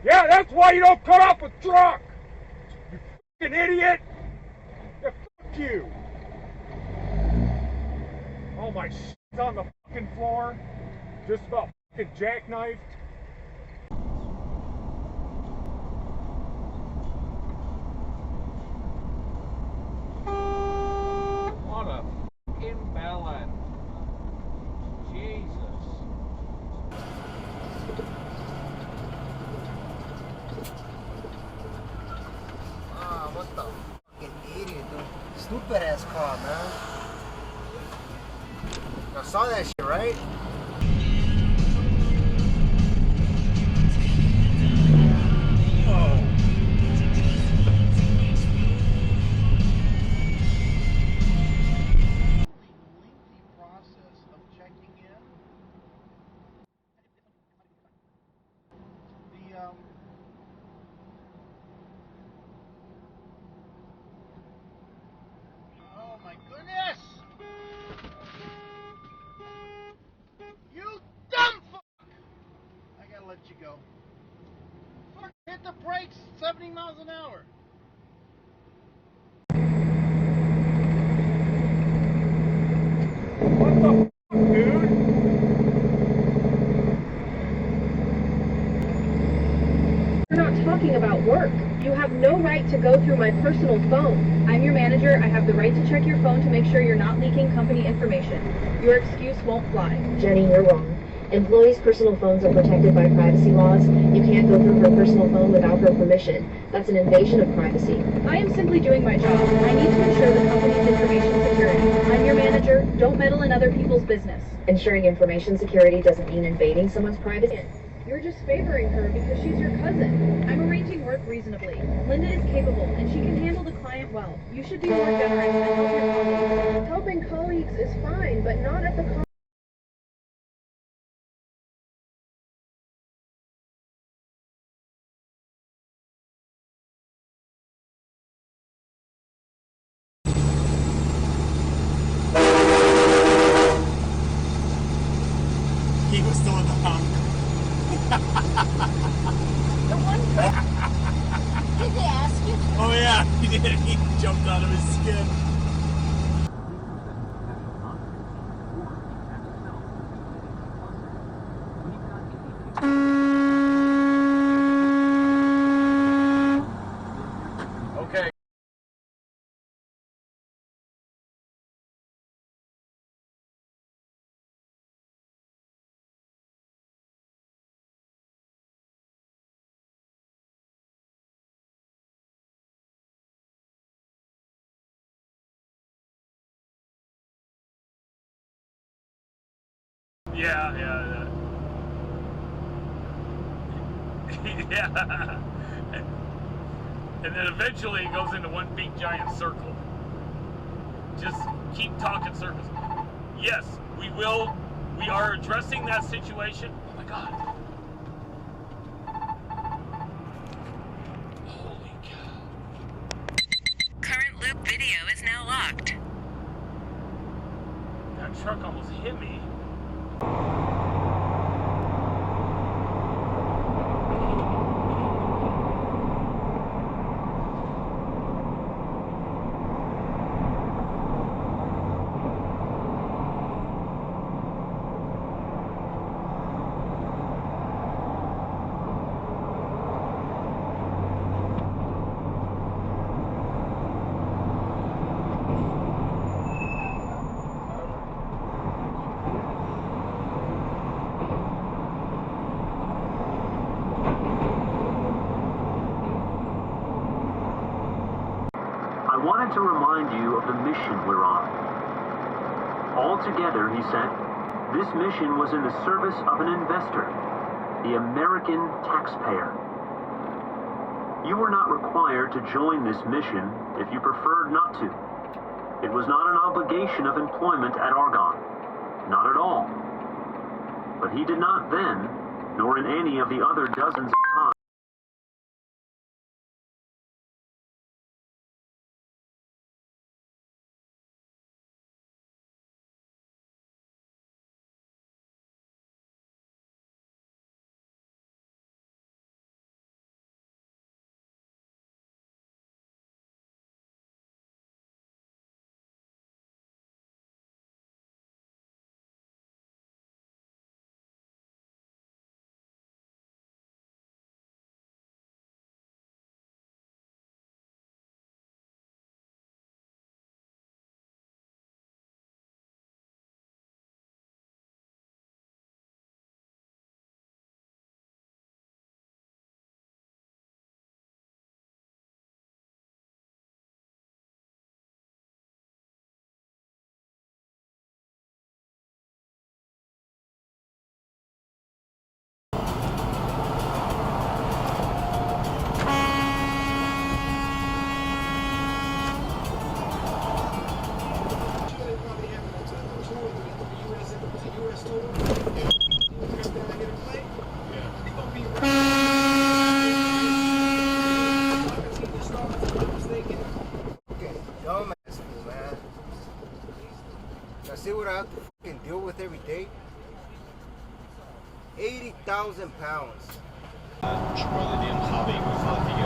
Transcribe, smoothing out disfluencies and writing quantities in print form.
Yeah, that's why you don't cut off a truck! You fucking idiot! Yeah, fuck you! All my shit's on the fucking floor. Just about fucking jackknifed. What a fucking bellend. Jesus. Ah, what the fucking idiot, dude. Stupid ass car, man. I saw that shit, right? Oh my goodness! You dumb fuck! I gotta let you go. Fuck, hit the brakes, 70 miles an hour. What the fuck, dude? We're not talking about work. You have no right to go through my personal phone. I'm your manager. I have the right to check your phone to make sure you're not leaking company information. Your excuse won't fly. Jenny, you're wrong. Employees' personal phones are protected by privacy laws. You can't go through her personal phone without her permission. That's an invasion of privacy. I am simply doing my job. I need to ensure the company's information security. I'm your manager. Don't meddle in other people's business. Ensuring information security doesn't mean invading someone's privacy. You're just favoring her because she's your cousin. I'm arranging work reasonably. Linda is capable, and she can handle the client well. You should be more generous and help your colleagues. Helping colleagues is fine, but not at the cost. He was still in the honk. The one did they ask you? Oh yeah, he did. He jumped out of his skin. Okay. Yeah. Yeah. And then eventually it goes into one big giant circle. Just keep talking circles. Yes, we will. We are addressing that situation. Oh my God. Holy cow. Current loop video is now locked. That truck almost hit me. I wanted to remind you of the mission we're on. Altogether, he said, this mission was in the service of an investor, the American taxpayer. You were not required to join this mission if you preferred not to. It was not an obligation of employment at Argonne. Not at all. But he did not then, nor in any of the other dozens of times Dumbass fool, man. Now see what I have to fucking deal with every day? 80,000 pounds. 除了那点咖啡会发的